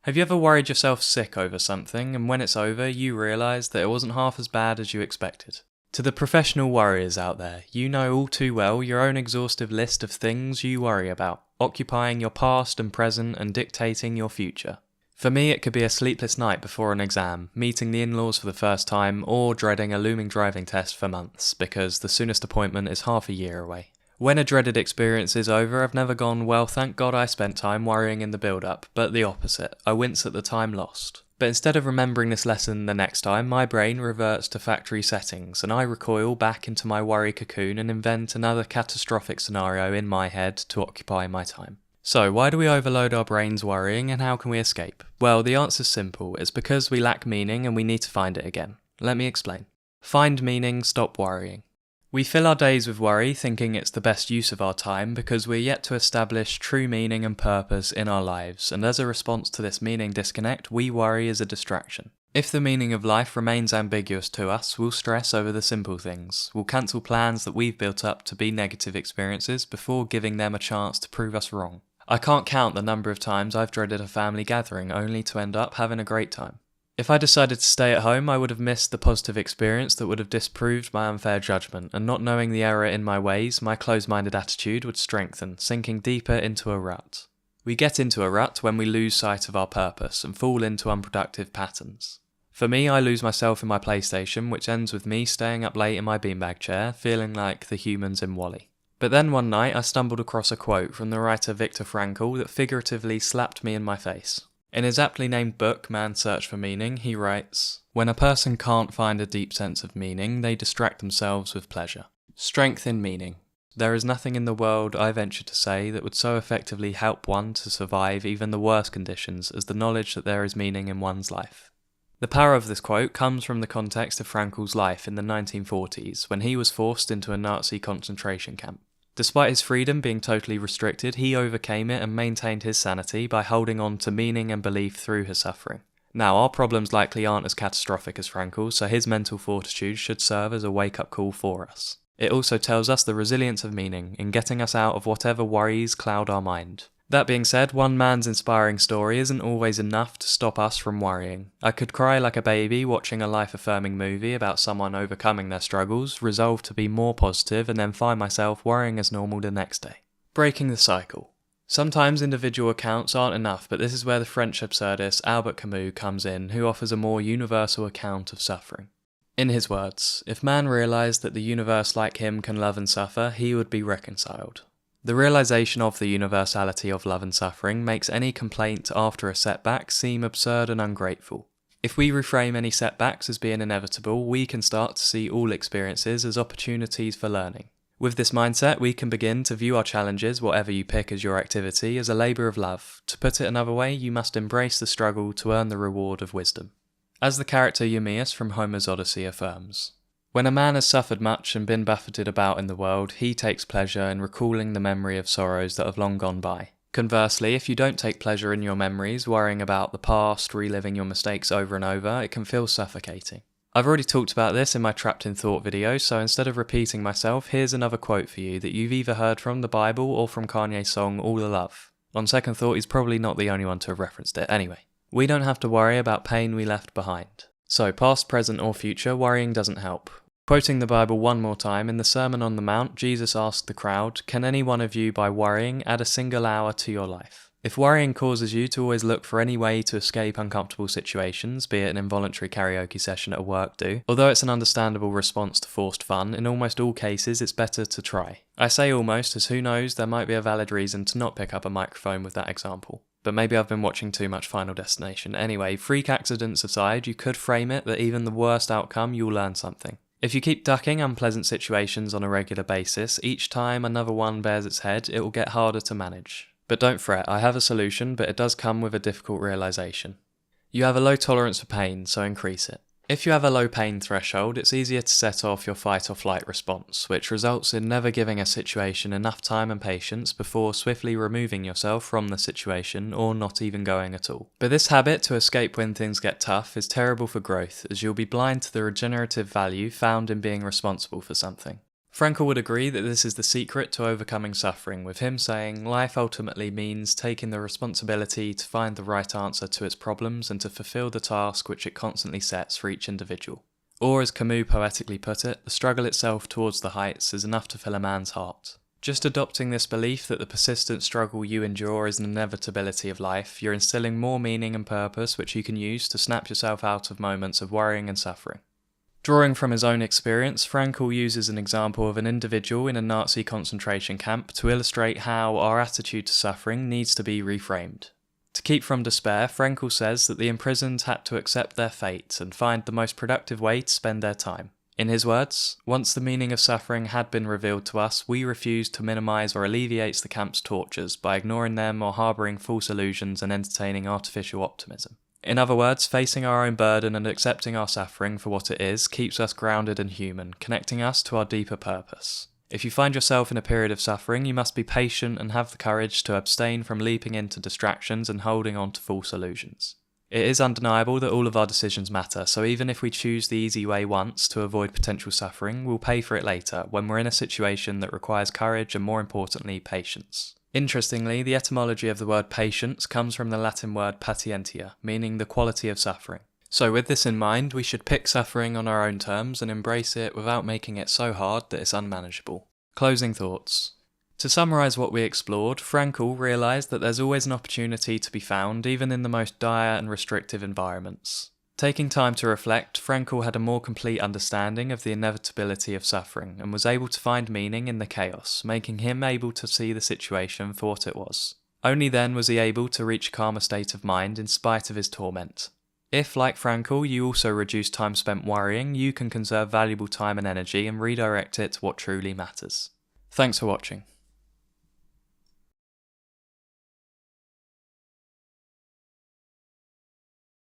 Have you ever worried yourself sick over something, and when it's over, you realise that it wasn't half as bad as you expected? To the professional worriers out there, you know all too well your own exhaustive list of things you worry about, occupying your past and present and dictating your future. For me, it could be a sleepless night before an exam, meeting the in-laws for the first time, or dreading a looming driving test for months, because the soonest appointment is half a year away. When a dreaded experience is over, I've never gone, well, thank God I spent time worrying in the build-up, but the opposite. I wince at the time lost. But instead of remembering this lesson the next time, my brain reverts to factory settings, and I recoil back into my worry cocoon and invent another catastrophic scenario in my head to occupy my time. So, why do we overload our brains worrying, and how can we escape? Well, the answer's simple. It's because we lack meaning and we need to find it again. Let me explain. Find meaning, stop worrying. We fill our days with worry, thinking it's the best use of our time because we're yet to establish true meaning and purpose in our lives, and as a response to this meaning disconnect, we worry as a distraction. If the meaning of life remains ambiguous to us, we'll stress over the simple things. We'll cancel plans that we've built up to be negative experiences before giving them a chance to prove us wrong. I can't count the number of times I've dreaded a family gathering only to end up having a great time. If I decided to stay at home, I would have missed the positive experience that would have disproved my unfair judgment, and not knowing the error in my ways, my closed-minded attitude would strengthen, sinking deeper into a rut. We get into a rut when we lose sight of our purpose and fall into unproductive patterns. For me, I lose myself in my PlayStation, which ends with me staying up late in my beanbag chair, feeling like the humans in WALL-E. But then one night, I stumbled across a quote from the writer Viktor Frankl that figuratively slapped me in my face. In his aptly named book, Man's Search for Meaning, he writes, "When a person can't find a deep sense of meaning, they distract themselves with pleasure." Strength in meaning. There is nothing in the world, I venture to say, that would so effectively help one to survive even the worst conditions as the knowledge that there is meaning in one's life. The power of this quote comes from the context of Frankl's life in the 1940s, when he was forced into a Nazi concentration camp. Despite his freedom being totally restricted, he overcame it and maintained his sanity by holding on to meaning and belief through his suffering. Now, our problems likely aren't as catastrophic as Frankl's, so his mental fortitude should serve as a wake-up call for us. It also tells us the resilience of meaning in getting us out of whatever worries cloud our mind. That being said, one man's inspiring story isn't always enough to stop us from worrying. I could cry like a baby watching a life-affirming movie about someone overcoming their struggles, resolved to be more positive, and then find myself worrying as normal the next day. Breaking the cycle. Sometimes individual accounts aren't enough, but this is where the French absurdist Albert Camus comes in, who offers a more universal account of suffering. In his words, if man realised that the universe like him can love and suffer, he would be reconciled. The realization of the universality of love and suffering makes any complaint after a setback seem absurd and ungrateful. If we reframe any setbacks as being inevitable, we can start to see all experiences as opportunities for learning. With this mindset, we can begin to view our challenges, whatever you pick as your activity, as a labour of love. To put it another way, you must embrace the struggle to earn the reward of wisdom. As the character Eumaeus from Homer's Odyssey affirms, when a man has suffered much and been buffeted about in the world, he takes pleasure in recalling the memory of sorrows that have long gone by. Conversely, if you don't take pleasure in your memories, worrying about the past, reliving your mistakes over and over, it can feel suffocating. I've already talked about this in my Trapped in Thought video, so instead of repeating myself, here's another quote for you that you've either heard from the Bible or from Kanye's song All the Love. On second thought, he's probably not the only one to have referenced it. Anyway, we don't have to worry about pain we left behind. So, past, present or future, worrying doesn't help. Quoting the Bible one more time, in the Sermon on the Mount, Jesus asked the crowd, "Can any one of you, by worrying, add a single hour to your life?" If worrying causes you to always look for any way to escape uncomfortable situations, be it an involuntary karaoke session at a work do, although it's an understandable response to forced fun, in almost all cases it's better to try. I say almost, as who knows, there might be a valid reason to not pick up a microphone with that example. But maybe I've been watching too much Final Destination. Anyway, freak accidents aside, you could frame it that even the worst outcome, you'll learn something. If you keep ducking unpleasant situations on a regular basis, each time another one bears its head, it will get harder to manage. But don't fret, I have a solution, but it does come with a difficult realisation. You have a low tolerance for pain, so increase it. If you have a low pain threshold, it's easier to set off your fight or flight response, which results in never giving a situation enough time and patience before swiftly removing yourself from the situation or not even going at all. But this habit to escape when things get tough is terrible for growth, as you'll be blind to the regenerative value found in being responsible for something. Frankl would agree that this is the secret to overcoming suffering, with him saying life ultimately means taking the responsibility to find the right answer to its problems and to fulfill the task which it constantly sets for each individual. Or, as Camus poetically put it, the struggle itself towards the heights is enough to fill a man's heart. Just adopting this belief that the persistent struggle you endure is an inevitability of life, you're instilling more meaning and purpose which you can use to snap yourself out of moments of worrying and suffering. Drawing from his own experience, Frankl uses an example of an individual in a Nazi concentration camp to illustrate how our attitude to suffering needs to be reframed. To keep from despair, Frankl says that the imprisoned had to accept their fate and find the most productive way to spend their time. In his words, once the meaning of suffering had been revealed to us, we refused to minimise or alleviate the camp's tortures by ignoring them or harbouring false illusions and entertaining artificial optimism. In other words, facing our own burden and accepting our suffering for what it is keeps us grounded and human, connecting us to our deeper purpose. If you find yourself in a period of suffering, you must be patient and have the courage to abstain from leaping into distractions and holding on to false illusions. It is undeniable that all of our decisions matter, so even if we choose the easy way once to avoid potential suffering, we'll pay for it later when we're in a situation that requires courage and, more importantly, patience. Interestingly, the etymology of the word patience comes from the Latin word patientia, meaning the quality of suffering. So with this in mind, we should pick suffering on our own terms and embrace it without making it so hard that it's unmanageable. Closing thoughts. To summarise what we explored, Frankl realised that there's always an opportunity to be found even in the most dire and restrictive environments. Taking time to reflect, Frankl had a more complete understanding of the inevitability of suffering and was able to find meaning in the chaos, making him able to see the situation for what it was. Only then was he able to reach a calmer state of mind in spite of his torment. If, like Frankl, you also reduce time spent worrying, you can conserve valuable time and energy and redirect it to what truly matters. Thanks for watching.